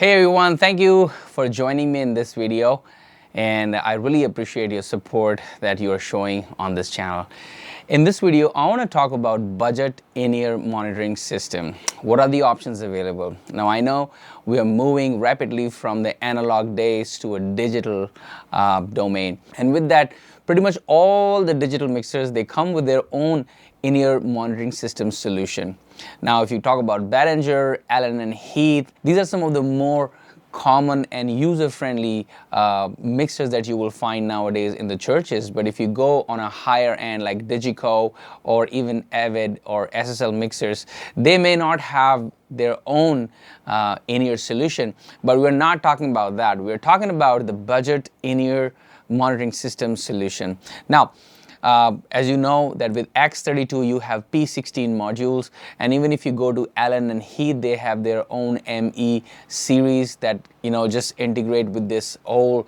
Hey everyone, thank you for joining me in this video, and I really appreciate your support that you are showing on this channel. In this video, I want to talk about budget in-ear monitoring system. What are the options available? Now I know we are moving rapidly from the analog days to a digital domain, and with that, pretty much all the digital mixers, they come with their own in-ear monitoring system solution. Now, if you talk about Behringer, Allen and Heath, these are some of the more common and user-friendly mixers that you will find nowadays in the churches. But if you go on a higher end like Digico or even Avid or SSL mixers, they may not have their own in-ear solution. But we're not talking about that. We're talking about the budget in-ear monitoring system solution. Now, as you know that with X32 you have P16 modules, and even if you go to Allen and Heath, they have their own ME series that just integrate with this whole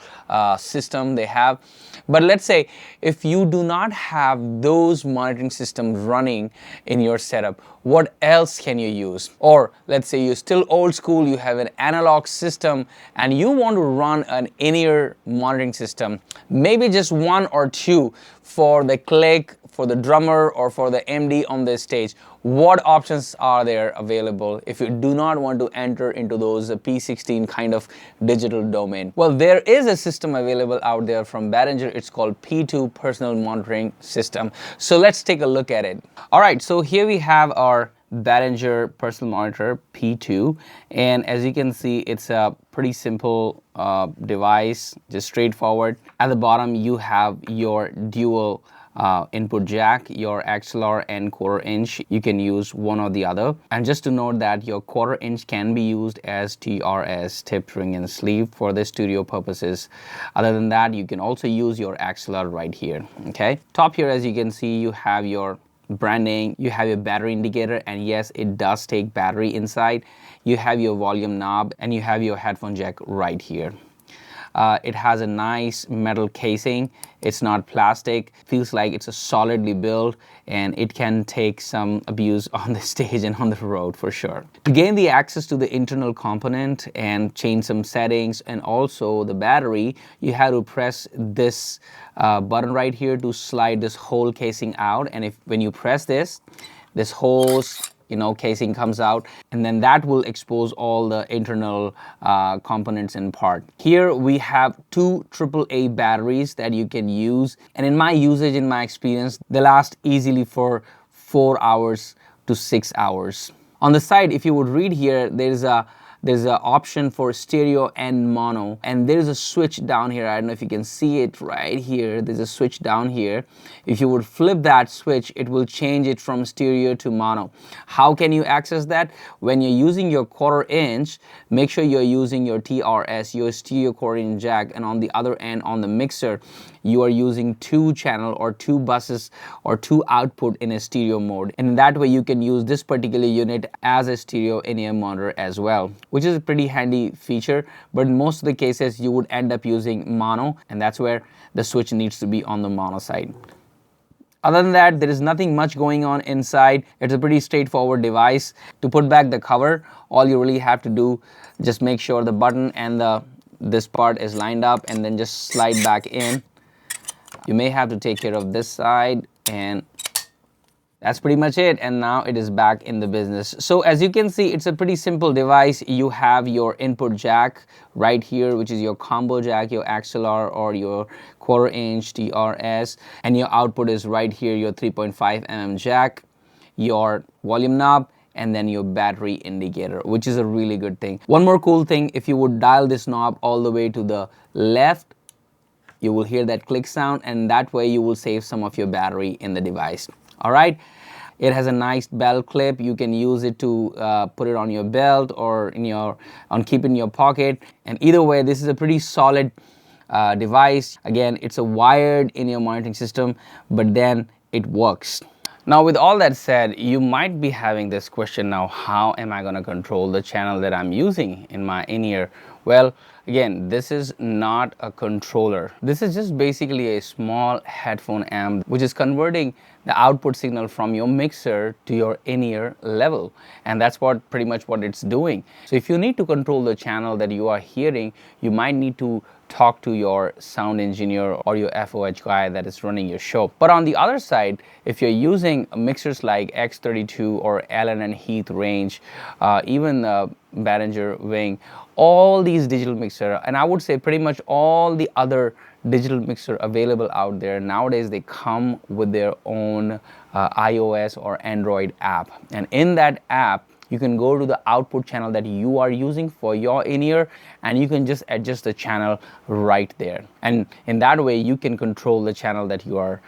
system they have. But let's say if you do not have those monitoring systems running in your setup, what else can you use? Or let's say you're still old school, you have an analog system and you want to run an in-ear monitoring system, maybe just one or two for the click, for the drummer, or for the MD on the stage. What options are there available if you do not want to enter into those P16 kind of digital domain? Well, there is a system available out there from Behringer. It's called P2 Personal Monitoring System. So let's take a look at it. All right, so here we have our Behringer Personal Monitor P2, and as you can see, it's a pretty simple device, just straightforward. At the bottom you have your dual input jack, your XLR and quarter inch. You can use one or the other. And just to note that your quarter inch can be used as TRS, tip, ring and sleeve, for the studio purposes. Other than that, you can also use your XLR right here. Okay, top here, as you can see, you have your branding, you have your battery indicator, and yes, it does take battery inside. You have your volume knob and you have your headphone jack right here. It has a nice metal casing. It's not plastic. Feels like it's a solidly built, and it can take some abuse on the stage and on the road for sure. To gain the access to the internal component and change some settings and also the battery, you have to press this button right here to slide this whole casing out. And when you press this whole casing comes out, and then that will expose all the internal components and part. Here we have two AAA batteries that you can use, and in my usage, in my experience, they last easily for 4 hours to 6 hours. On the side, if you would read here, there's an option for stereo and mono, and there's a switch down here. I don't know if you can see it right here. There's a switch down here. If you would flip that switch, it will change it from stereo to mono. How can you access that? When you're using your quarter inch, make sure you're using your TRS, your stereo quarter inch jack, and on the other end on the mixer, you are using 2 channel or 2 buses or 2 output in a stereo mode. And that way you can use this particular unit as a stereo in-ear monitor as well, which is a pretty handy feature. But in most of the cases you would end up using mono, and that's where the switch needs to be on the mono side. Other than that, there is nothing much going on inside. It's a pretty straightforward device. To put back the cover, all you really have to do, just make sure the button and this part is lined up, and then just slide back in. You may have to take care of this side, and that's pretty much it, and now it is back in the business. So as you can see, it's a pretty simple device. You have your input jack right here, which is your combo jack, your XLR or your quarter inch TRS, and your output is right here, your 3.5 mm jack, your volume knob, and then your battery indicator, which is a really good thing. One more cool thing, if you would dial this knob all the way to the left, you will hear that click sound, and that way you will save some of your battery in the device. All right, it has a nice belt clip. You can use it to put it on your belt or keep in your pocket, and either way, this is a pretty solid device. Again, it's a wired in-ear monitoring system, but then it works. Now, with all that said, you might be having this question now: how am I going to control the channel that I'm using in my in-ear Well, again, this is not a controller. This is just basically a small headphone amp which is converting the output signal from your mixer to your in-ear level, and that's what pretty much what it's doing. So if you need to control the channel that you are hearing, you might need to talk to your sound engineer or your FOH guy that is running your show. But on the other side, if you're using mixers like X32 or Allen and Heath range, even Behringer Wing, all these digital mixer, and I would say pretty much all the other digital mixer available out there nowadays, they come with their own iOS or Android app, and in that app you can go to the output channel that you are using for your in-ear, and you can just adjust the channel right there, and in that way you can control the channel that you are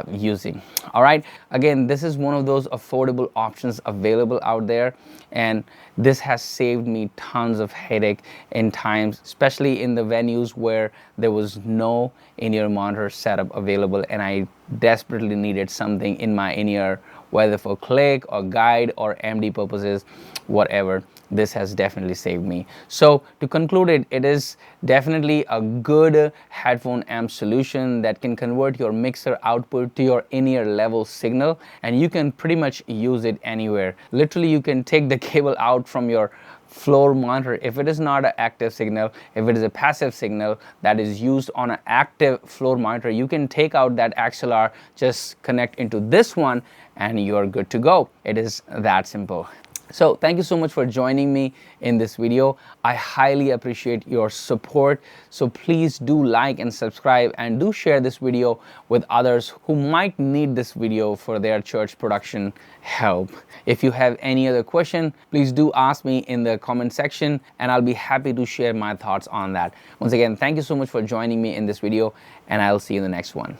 using. All right, again, this is one of those affordable options available out there, and this has saved me tons of headache in times, especially in the venues where there was no in-ear monitor setup available and I desperately needed something in my in-ear, whether for click or guide or MD purposes, whatever. This has definitely saved me. So to conclude it, it is definitely a good headphone amp solution that can convert your mixer output to your in-ear level signal, and you can pretty much use it anywhere. Literally, you can take the cable out from your floor monitor if it is not an active signal. If it is a passive signal that is used on an active floor monitor, you can take out that XLR, just connect into this one, and you're good to go. It is that simple. So thank you so much for joining me in this video. I highly appreciate your support. So please do like and subscribe, and do share this video with others who might need this video for their church production help. If you have any other question, please do ask me in the comment section, and I'll be happy to share my thoughts on that. Once again, thank you so much for joining me in this video, and I'll see you in the next one.